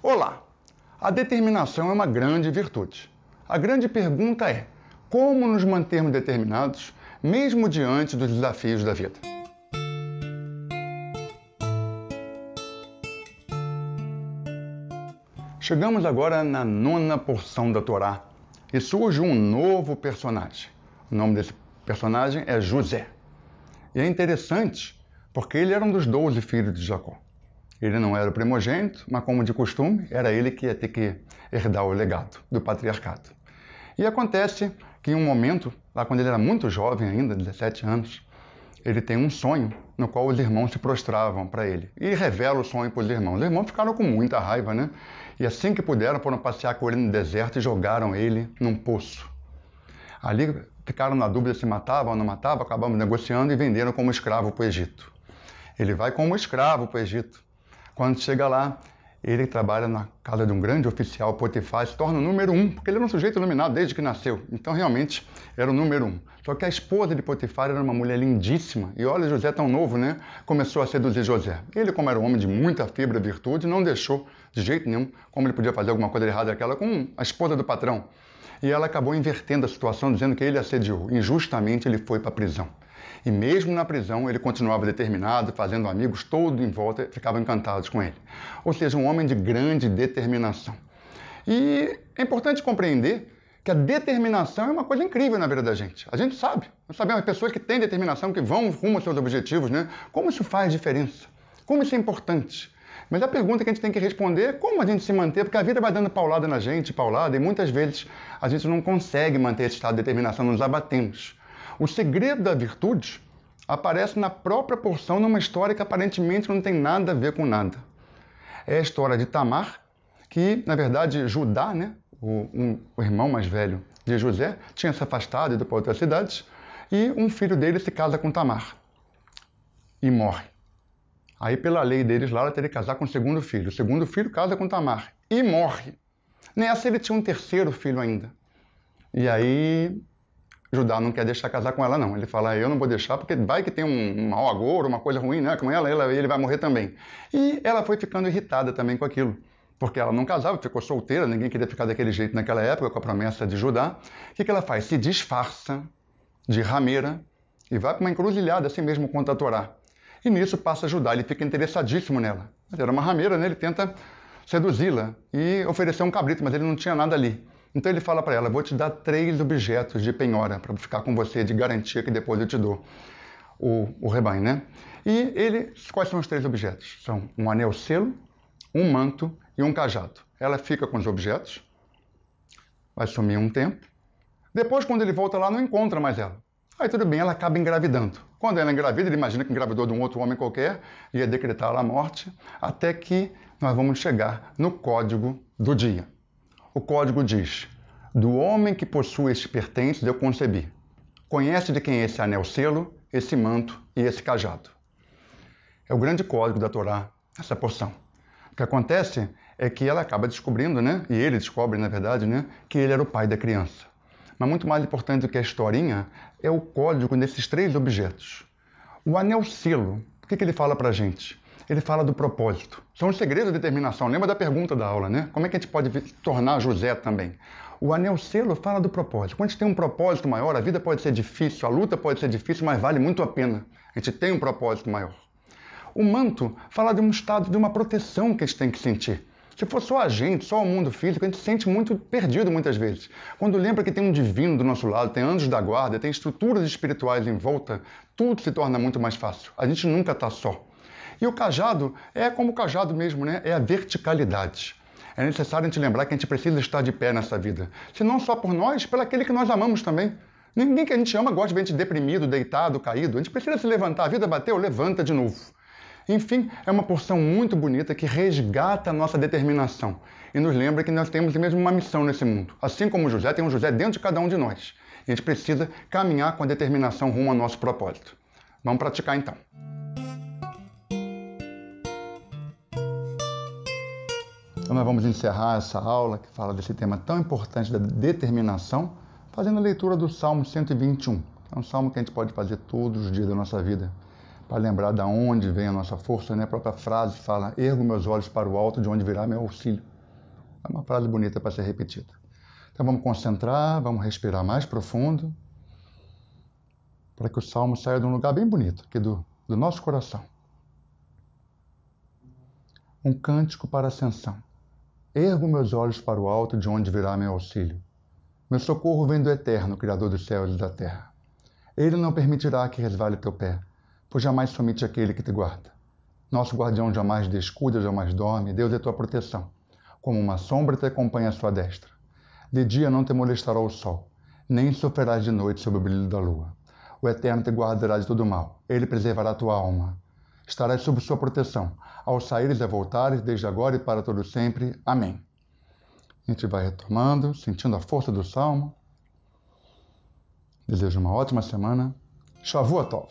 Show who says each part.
Speaker 1: Olá! A determinação é uma grande virtude. A grande pergunta é: como nos mantermos determinados, mesmo diante dos desafios da vida? Chegamos agora na 9ª porção da Torá e surge um novo personagem. O nome desse personagem é José. E é interessante porque ele era um dos 12 filhos de Jacó. Ele não era o primogênito, mas como de costume, era ele que ia ter que herdar o legado do patriarcado. E acontece que em um momento, lá quando ele era muito jovem ainda, 17 anos, ele tem um sonho no qual os irmãos se prostravam para ele. E revela o sonho para os irmãos. Os irmãos ficaram com muita raiva, né? E assim que puderam, foram passear com ele no deserto e jogaram ele num poço. Ali ficaram na dúvida se matava ou não matava, acabamos negociando e venderam como escravo para o Egito. Ele vai como escravo para o Egito. Quando chega lá, ele trabalha na casa de um grande oficial, Potifar, se torna o número 1, porque ele era um sujeito iluminado desde que nasceu. Então, realmente, era o número 1. Só que a esposa de Potifar era uma mulher lindíssima. E olha, José tão novo, né? Começou a seduzir José. Ele, como era um homem de muita fibra e virtude, não deixou de jeito nenhum como ele podia fazer alguma coisa errada daquela com a esposa do patrão. E ela acabou invertendo a situação, dizendo que ele assediou. Injustamente, ele foi para a prisão. E mesmo na prisão, ele continuava determinado, fazendo amigos, todos em volta ficavam encantados com ele. Ou seja, um homem de grande determinação. E é importante compreender que a determinação é uma coisa incrível na vida da gente. A gente sabe. Nós sabemos pessoas que têm determinação, que vão rumo aos seus objetivos, né? Como isso faz diferença? Como isso é importante? Mas a pergunta que a gente tem que responder é como a gente se manter, porque a vida vai dando paulada na gente, paulada, e muitas vezes a gente não consegue manter esse estado de determinação, nos abatemos. O segredo da virtude aparece na própria porção numa história que aparentemente não tem nada a ver com nada. É a história de Tamar, que, na verdade, Judá, né, o irmão mais velho de José, tinha se afastado e ido para outras cidades, e um filho dele se casa com Tamar e morre. Aí, pela lei deles lá, ela teria que casar com o segundo filho. O segundo filho casa com Tamar e morre. Nessa ele tinha um terceiro filho ainda. E aí Judá não quer deixar casar com ela, não. Ele fala, eu não vou deixar porque vai que tem um mau agouro, uma coisa ruim, né, com ela, ele vai morrer também. E ela foi ficando irritada também com aquilo, porque ela não casava, ficou solteira, ninguém queria ficar daquele jeito naquela época, com a promessa de Judá. O que ela faz? Se disfarça de rameira e vai para uma encruzilhada, assim mesmo contra a Torá. E nisso passa Judá, ele fica interessadíssimo nela. Mas era uma rameira, né? Ele tenta seduzi-la e oferecer um cabrito, mas ele não tinha nada ali. Então ele fala para ela, vou te dar 3 objetos de penhora para ficar com você de garantia que depois eu te dou o rebanho, né? E quais são os 3 objetos? São um anel selo, um manto e um cajado. Ela fica com os objetos, vai sumir um tempo. Depois, quando ele volta lá, não encontra mais ela. Aí tudo bem, ela acaba engravidando. Quando ela engravida, ele imagina que engravidou de um outro homem qualquer, ia decretar a morte, até que nós vamos chegar no código do dia. O código diz, do homem que possui estes pertences eu concebi. Conhece de quem é esse anel selo, esse manto e esse cajado. É o grande código da Torá, essa porção. O que acontece é que ela acaba descobrindo, né, e ele descobre, na verdade, né, que ele era o pai da criança. Mas muito mais importante do que a historinha é o código desses 3 objetos. O anel selo, o que ele fala pra gente? Ele fala do propósito. São os segredos da determinação. Lembra da pergunta da aula, né? Como é que a gente pode tornar José também? O anel selo fala do propósito. Quando a gente tem um propósito maior, a vida pode ser difícil, a luta pode ser difícil, mas vale muito a pena. A gente tem um propósito maior. O manto fala de um estado, de uma proteção que a gente tem que sentir. Se for só a gente, só o mundo físico, a gente se sente muito perdido muitas vezes. Quando lembra que tem um divino do nosso lado, tem anjos da guarda, tem estruturas espirituais em volta, tudo se torna muito mais fácil. A gente nunca está só. E o cajado é como o cajado mesmo, né? É a verticalidade. É necessário a gente lembrar que a gente precisa estar de pé nessa vida. Se não só por nós, pelo aquele que nós amamos também. Ninguém que a gente ama gosta de ver a gente deprimido, deitado, caído. A gente precisa se levantar. A vida bateu, levanta de novo. Enfim, é uma porção muito bonita que resgata a nossa determinação e nos lembra que nós temos mesmo uma missão nesse mundo. Assim como José, tem um José dentro de cada um de nós. E a gente precisa caminhar com a determinação rumo ao nosso propósito. Vamos praticar então. Então nós vamos encerrar essa aula que fala desse tema tão importante da determinação, fazendo a leitura do Salmo 121. É um salmo que a gente pode fazer todos os dias da nossa vida, para lembrar de onde vem a nossa força, né? A própria frase fala, ergo meus olhos para o alto, de onde virá meu auxílio. É uma frase bonita para ser repetida. Então vamos concentrar, vamos respirar mais profundo, para que o salmo saia de um lugar bem bonito, aqui do nosso coração. Um cântico para a ascensão. Ergo meus olhos para o alto, de onde virá meu auxílio. Meu socorro vem do Eterno, Criador dos céus e da terra. Ele não permitirá que resvale teu pé, pois jamais se omite aquele que te guarda. Nosso guardião jamais descuida, jamais dorme, Deus é tua proteção. Como uma sombra te acompanha à sua destra. De dia não te molestará o sol, nem sofrerás de noite sob o brilho da lua. O Eterno te guardará de todo mal, ele preservará a tua alma. Estarás sob sua proteção, ao saíres e voltares, desde agora e para todo sempre. Amém. A gente vai retomando, sentindo a força do salmo. Desejo uma ótima semana. Shavua Tov.